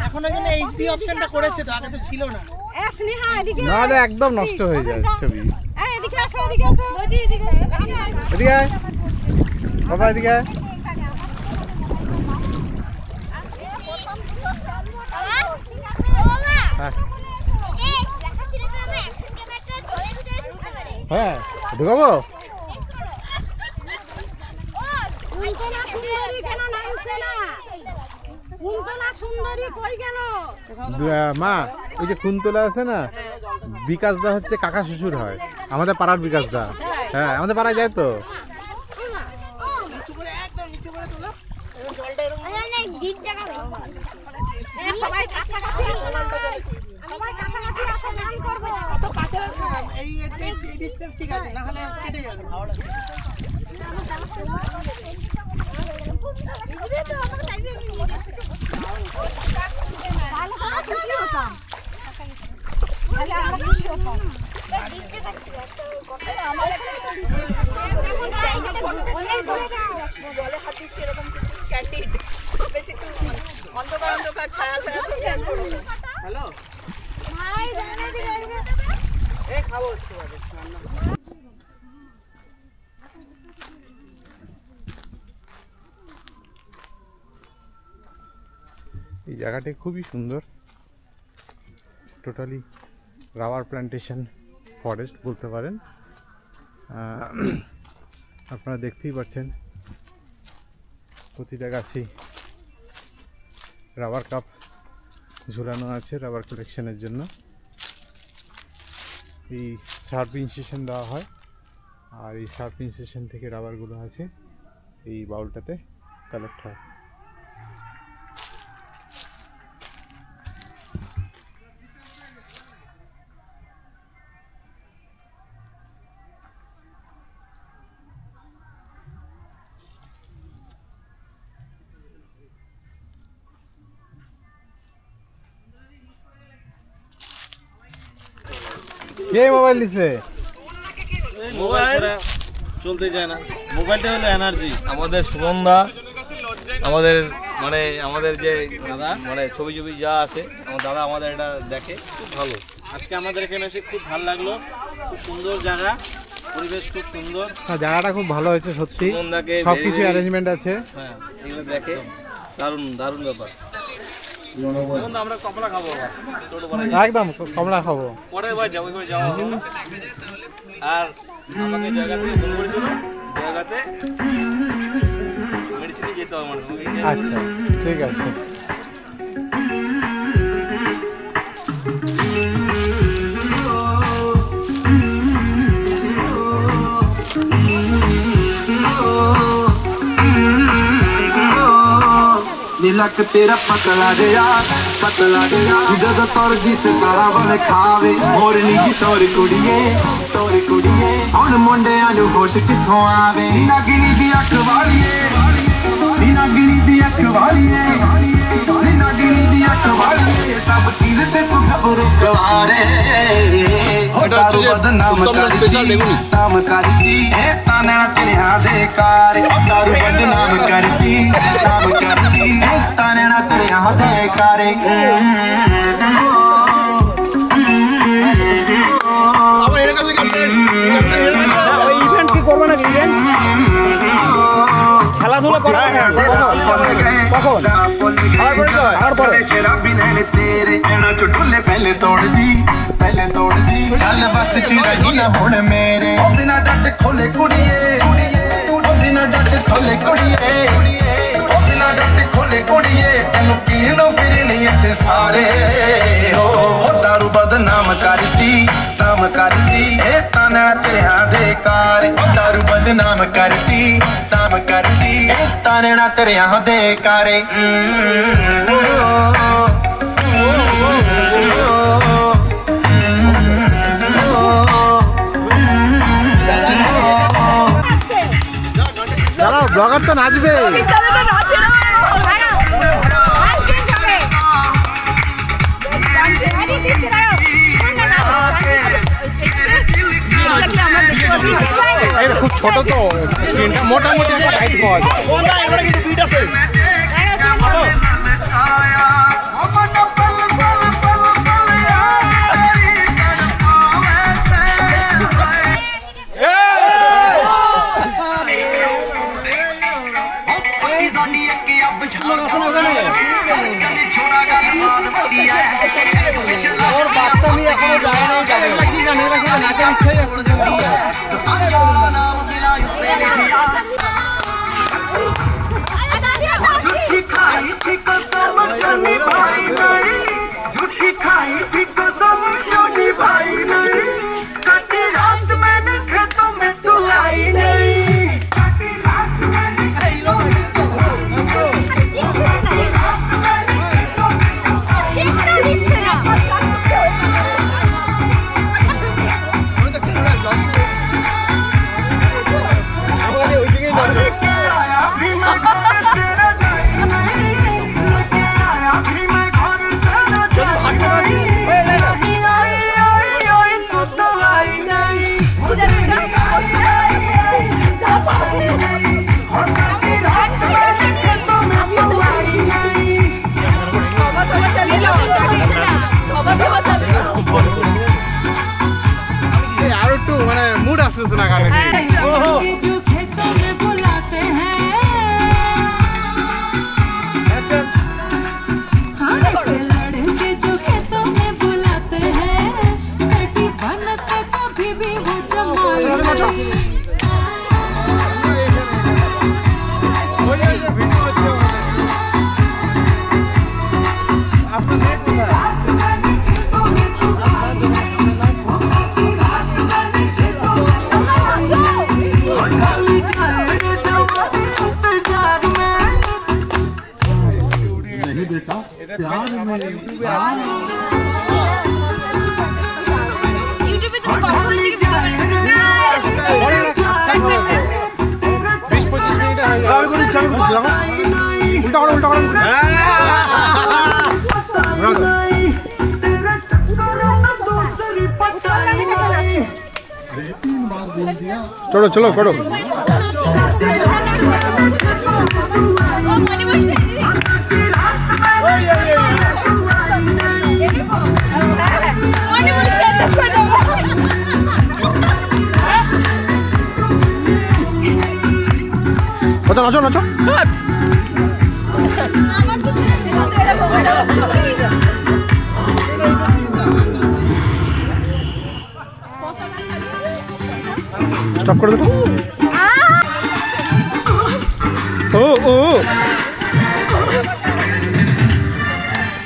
S8: এখন এখানে এইচডি অপশনটা করেছে তো আগে তো ছিল না।
S7: স্নেহা এদিকে
S2: নাহলে একদম নষ্ট হয়ে যায় ছবি।
S7: এই এদিকে আসো এদিকে আসো। বৌদি এদিকে আসো।
S2: এদিকে আয় বাবা এদিকে আয়। হ্যাঁ ঢুকাবো। মা ওই যে কুন্তলা আছে না বিকাশ দা হচ্ছে কাকা শ্বশুর হয় আমাদের পাড়ার বিকাশ দা। হ্যাঁ আমাদের পাড়ায় যায় তো।
S7: সবাই কাছাকাছি আসো না। সবাই কাছাকাছি আসো গান করব।
S8: কত কাছে এই ডিসটেন্স ঠিক আছে না হলে কেটে যাবে ভালো লাগে।
S7: ভালো করে খুশি হতাম। তাহলে আমরা খুশি হতাম। আমার বলে হাত দিচ্ছি এরকম কিছু ক্যান্ডিড বেশি একটু অন্ধকার ছায়া ছবি আসবে।
S8: হ্যালো এই খাবো একটু আগে
S2: এই জায়গাটি খুবই সুন্দর। টোটালি রাবার প্ল্যান্টেশন ফরেস্ট বলতে পারেন। আপনারা দেখতেই পাচ্ছেন প্রতিটা গাছেই রাবার কাপ ঝুলানো আছে রাবার কালেকশনের জন্য। এই শার্পিং স্টেশন দেওয়া হয় আর এই শার্পিং স্টেশন থেকে রাবারগুলো আছে এই বাউলটাতে কালেক্ট হয়। কে মোবাইল দিছে?
S10: মোবাইল ছাড়া চলতে যায় না। মোবাইলটা হলো এনার্জি। আমাদের সুমনদা আমাদের আমাদের যে দাদা ছবি যা আছে আমার দাদা আমাদের এটা দেখে খুব ভালো। আজকে আমাদের এখানে এসে খুব ভালো লাগলো। খুব সুন্দর জায়গা, পরিবেশ খুব সুন্দর।
S2: জায়গাটা খুব ভালো হয়েছে সত্যি।
S10: সুমনদাকে
S2: সবকিছু অ্যারেঞ্জমেন্ট আছে।
S10: হ্যাঁ এগুলো দেখে দারুণ ব্যাপার। আমরা কমলা খাবো
S2: একদম কমলা খাবো
S10: পরের বার যাবো আর আমাকে জায়গাতে ফোন করেছিল জায়গাতে মেডিসিনে যেতে হবে।
S2: আচ্ছা ঠিক আছে।
S1: नीलक तेरा पतला गया जद तोर जिस तारा बल खावे मोरनी जी तोर कुड़िए हुण मुंडियां नूं होश कित्थों आवे नागिनी दी अख वालिए नागिनी दी अख वालिए नागिनी दी अख वालिए सब दिल ते तू घबरू गवारे हो दारू बदनाम करती है ताने चलिया दे कारे ओ दारू बदनाम करती है ताने चलिया दे कारे
S3: ইভেন্ট কি করবে নাকি? ইভেন্ট খেলাধুলা করা কখন
S1: शराबी नैन तेरे एना चुटुले पहले तोड़ दी चल बस च रही ना हुण मेरे ओ बिना डट खोले कुड़िए ओ बिना डट खोले कुड़िए ओ बिना डट खोले कुड़िए तेनू पीनो फिरनी इत्थे सारे हो दारू बदन बदनाम करती ए ताना तेरे दे कार दारू बदनाम करती ए ताना तेरे दे कारे
S2: चलो ब्लॉगर तो नाचबे খুব ছোট তো স্ক্রিনটা মোটামুটি একটা হাইট পাওয়া যায় আর একটু মানে মুড আসতেছে না গানে चलो चलो करो नाचो नाचो स्टॉप कर दो ओ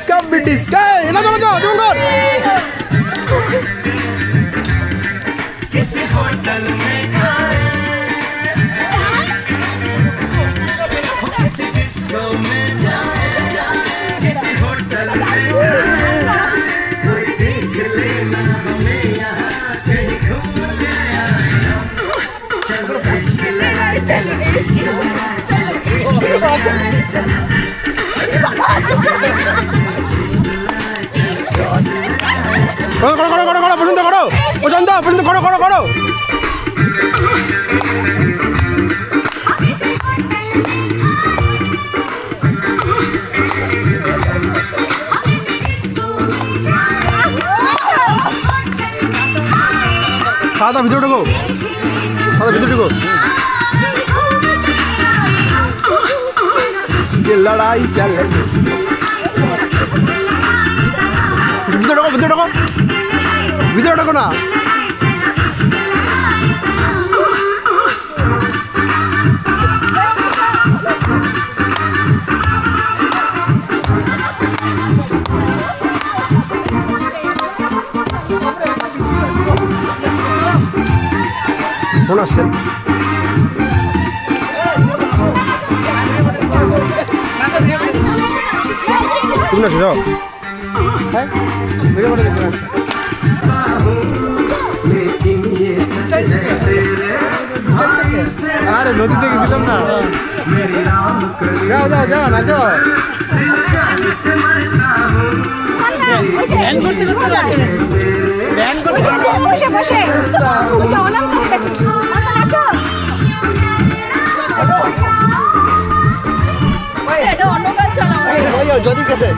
S2: कब बिटिस काय ना जाओ दूंगा किसी होटल में खाए किसी डिस्को में जाए किसी होटल में कोई देख लेना हमें यहाँ कहीं घूमने चलो करो सादा भितर ढुको ये लड़ाई चल रही भितर ढुको ना
S11: ফোন আসছে। তুমি না যাও। হ্যাঁ আরে নদীতে গেছিলাম না। যাও যাও যাও না যাও।
S7: বসে বসে অন্য গাছ চালাও
S11: যদি কেসে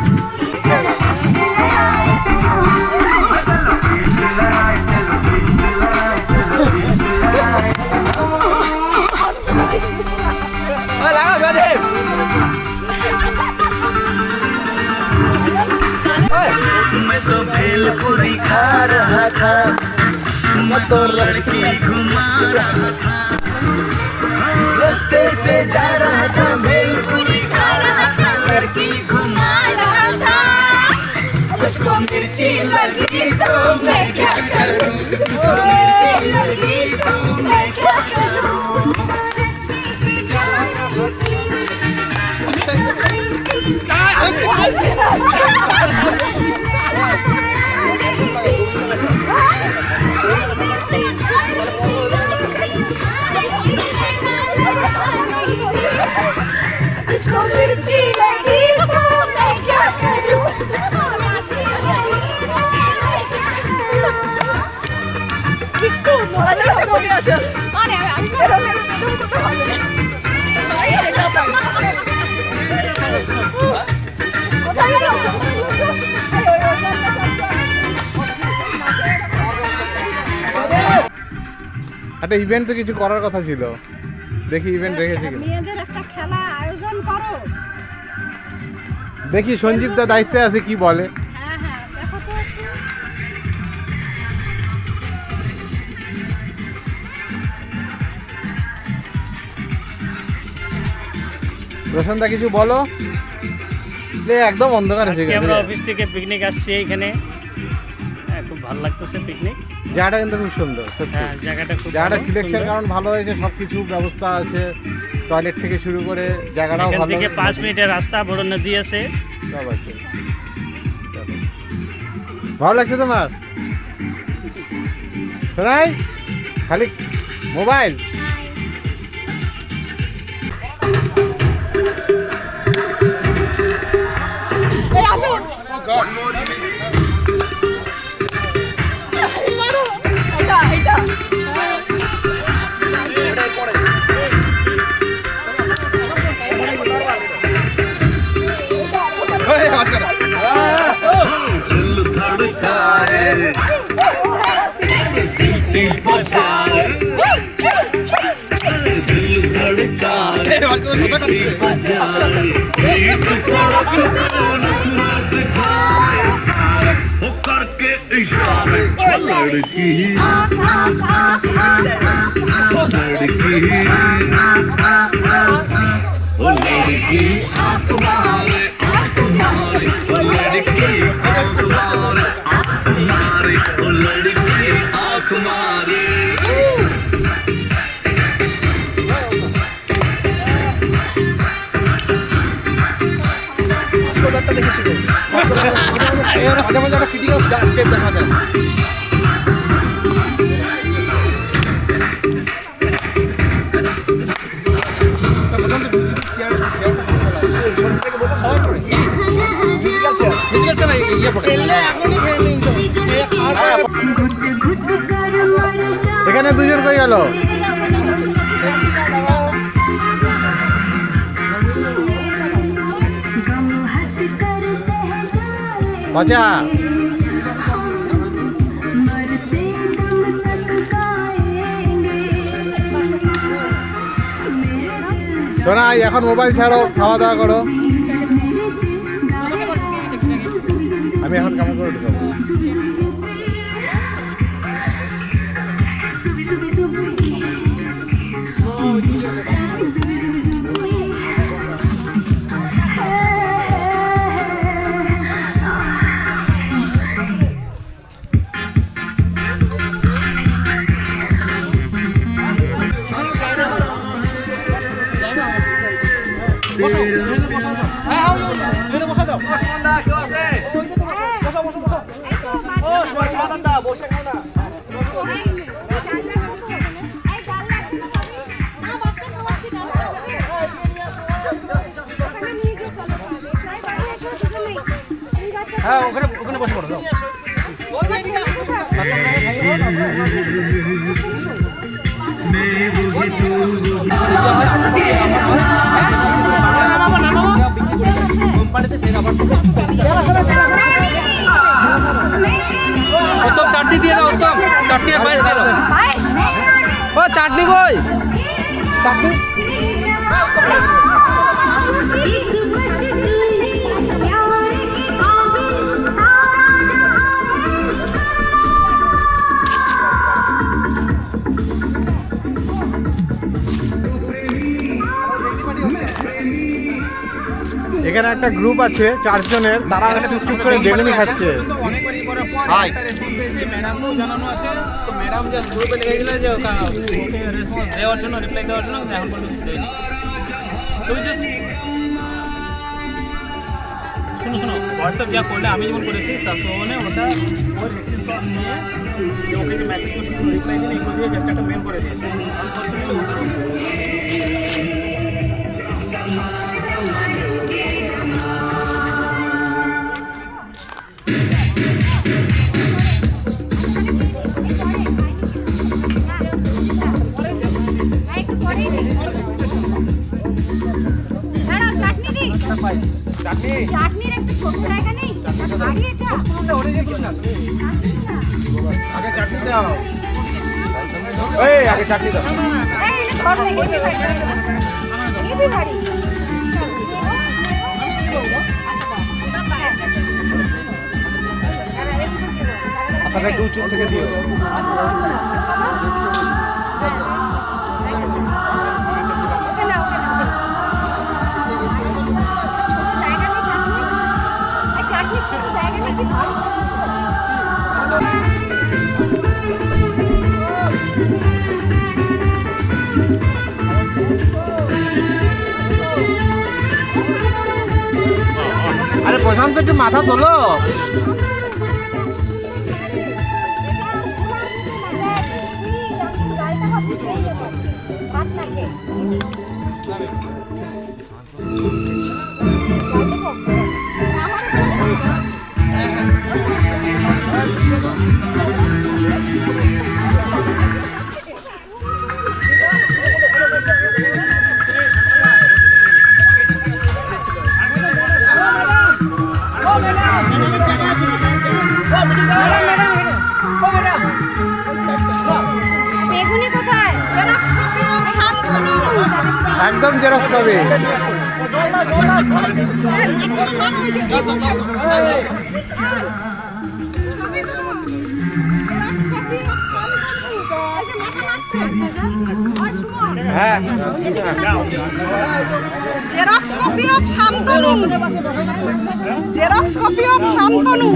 S1: मैं तो भेलपुरी खा रहा था, मैं तो लड़की घुमा रहा था, रास्ते से जा रहा था, भेलपुरी खा रहा था, लड़की घुमा रहा था, मुझको मिर्ची लगी तो मैं क्या करूं, मुझको मिर्ची लगी तो मैं क्या करूं। मुझको मिर्ची लगी तो मैं क्या करूं,
S2: একটা ইভেন্ট তো কিছু করার কথা ছিল, দেখি ইভেন্ট রেখেছি কিনা।
S4: মেয়েদের একটা খেলা আয়োজন করো।
S2: দেখি সঞ্জীব দা দায়িত্বে আছে কি বলে।
S4: হ্যাঁ হ্যাঁ দেখো তো একটু।
S2: রোশন দা কিছু বলো। একদম অন্ধকার এসে গেছে।
S3: আমরা অফিস থেকে পিকনিক আসছি এখানে, খুব ভালো লাগতেছে পিকনিক।
S2: জায়গাটা কিন্তু খুব সুন্দর।
S3: হ্যাঁ জায়গাটা খুব
S2: জায়গাটা সিলেকশন কারণ ভালো হয়েছে, সবকিছু ব্যবস্থা আছে, টয়লেট থেকে শুরু করে জায়গাটাও ভালো।
S3: এখান থেকে 5 মিনিটের রাস্তা, বড় নদী আছে,
S2: সব আছে। ভালো লাগছে তোমার? শোনাই খালি মোবাইল। এখানে দুজন কই গেল? বাচ্চা শোনা, এখন মোবাইল ছাড়ো, খাওয়া দাওয়া করো। আমি এখন কেমন করে ঢুকাবো?
S5: হ্যাঁ ওখানে ওখানে বসে পড়ো। উত্তম চাটনি দিয়ে দাও, উত্তম চাটনি আর পায়েস দিয়ে দাও।
S8: ও চাটনি কই? চাটনি
S11: এখানে একটা গ্রুপ আছে 4 জনের, তারা টুকটুক করে বেগুনি খাচ্ছে।
S10: হাই
S5: ম্যাডামও জানানো আছে, তো ম্যাডাম যে গ্রুপে লিখে দিলেন যে রেসপন্স দেওয়ার জন্য, রিপ্লাই দেওয়ার জন্য, এখন পর্যন্ত দেয়নি। শুনো শুনো, হোয়াটসঅ্যাপ যা করলে আমি যেমন করেছি সাসোনে ওটা ওর স্ক্রিনশট নিয়ে ওকে যে মেসেজ করতে রিপ্লাই দিলে এগুলো দিয়ে জাস্ট একটা মেল করে দিয়েছে।
S6: চাটনির একটা ছোট জায়গা নেই?
S11: আগে চাটনি দাও। এই আগে চাটনি দাও। আপনারা একটু উঁচু থেকে দিও। আরে প্রশান্ত একটু মাথা তোলো।
S4: বেগুনি কোথায়? জেরক্স কপি ও শান্তনু।
S11: একদম জেরক্স কপি। হ্যাঁ
S4: xerox copy of Shantanu. Xerox copy of Shantanu.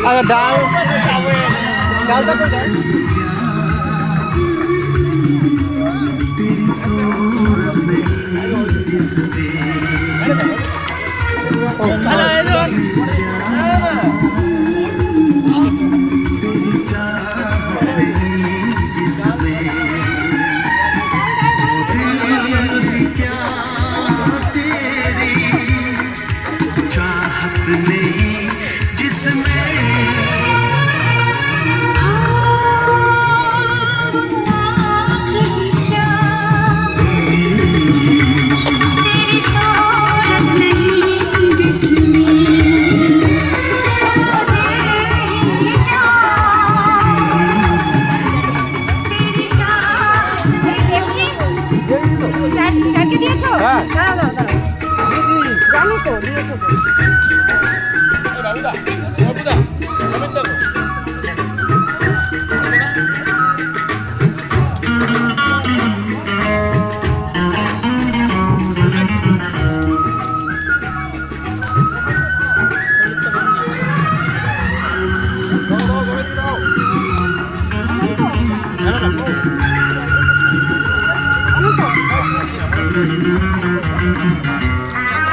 S11: আরে ডাল ডালটা তো দেন।
S9: হ্যালো এজন
S4: স্যারকে দিয়েছো? দাঁড়াও দাঁড়াও দাঁড়াও, জানি তো দিয়েছো তো।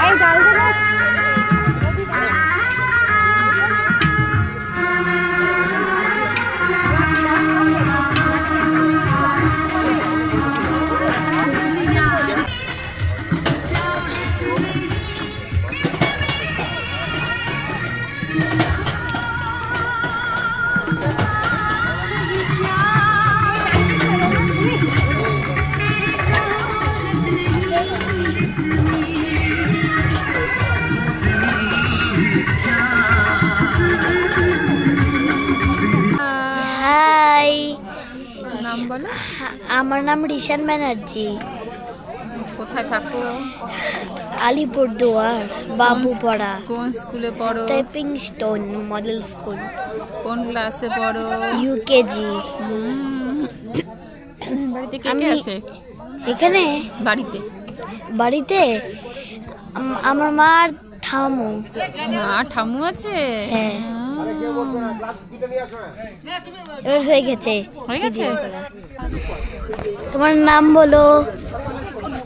S4: এই
S12: আমার নাম রিশান ব্যানার্জি।
S13: কোথায় থাকো?
S12: আলিপুরদুয়ার, বাবুপাড়া।
S13: কোন স্কুলে পড়ো?
S12: Stepping stone model school.
S13: কোন ক্লাসে পড়ো?
S12: ইউকেজি।
S13: বাড়িতে কে কে আছে?
S12: এখানে বাড়িতে আমার মা আর ঠাম্মু।
S13: ঠাম্মু আছে?
S12: হ্যাঁ। এবার হয়ে গেছে। তোমার নাম বলো।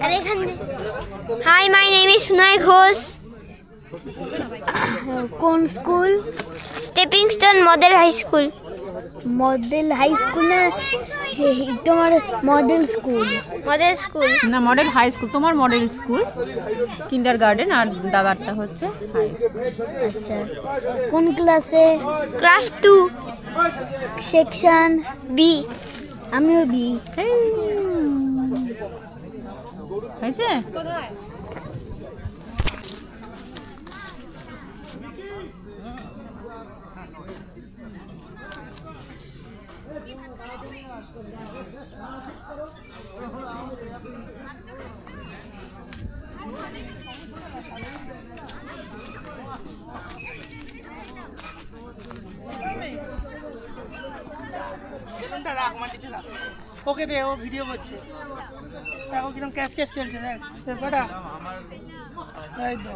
S14: আরে এখানে hi, my name is Sunoy Ghosh.
S12: কোন school?
S14: Stepping stone model high school.
S12: Model high school না তোমার মডেল স্কুল?
S14: মডেল স্কুল
S13: না, মডেল হাই স্কুল। তোমার মডেল স্কুল কিন্ডার গার্ডেন, আর দাদারটা হচ্ছে হাই।
S12: আচ্ছা, কোন ক্লাসে?
S14: Class 2
S12: section
S14: B.
S12: আমিও বি।
S13: হয়েছে?
S9: ওকে দে, ও ভিডিও করছে। দেখো কিরকম ক্যাচ ক্যাচ খেলছে, দেখ বেটা। এই তো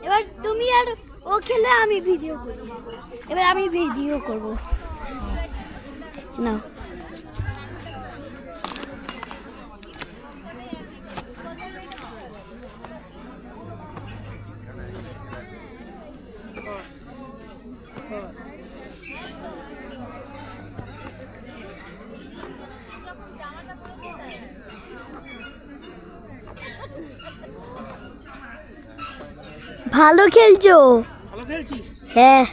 S12: এবার তুমি আর ও খেলে আমি ভিডিও করি। এবার আমি ভিডিও করব না। ভালো খেলছো?
S9: ভালো খেলছি।
S12: হ্যাঁ।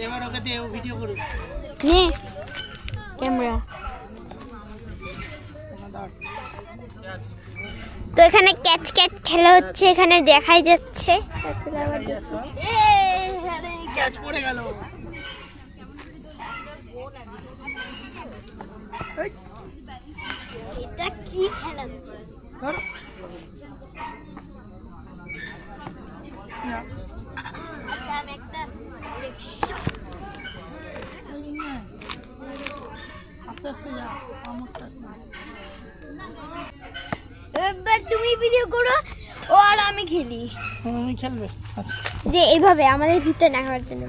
S9: এবার ওকে দে, ও ভিডিও করুক।
S12: নে ক্যামেরা।
S14: তো এখানে ক্যাচ ক্যাচ খেলা হচ্ছে, এখানে দেখাই যাচ্ছে।
S9: ক্যাচ পড়ে গেল।
S12: এটা কি খেলা হচ্ছে? আচ্ছা, আমি একটা এবার তুমি ভিডিও করো, ও আর আমি খেলি।
S9: আমি খেলবে
S14: যে এইভাবে আমাদের ভিতরে না খাবার জন্য।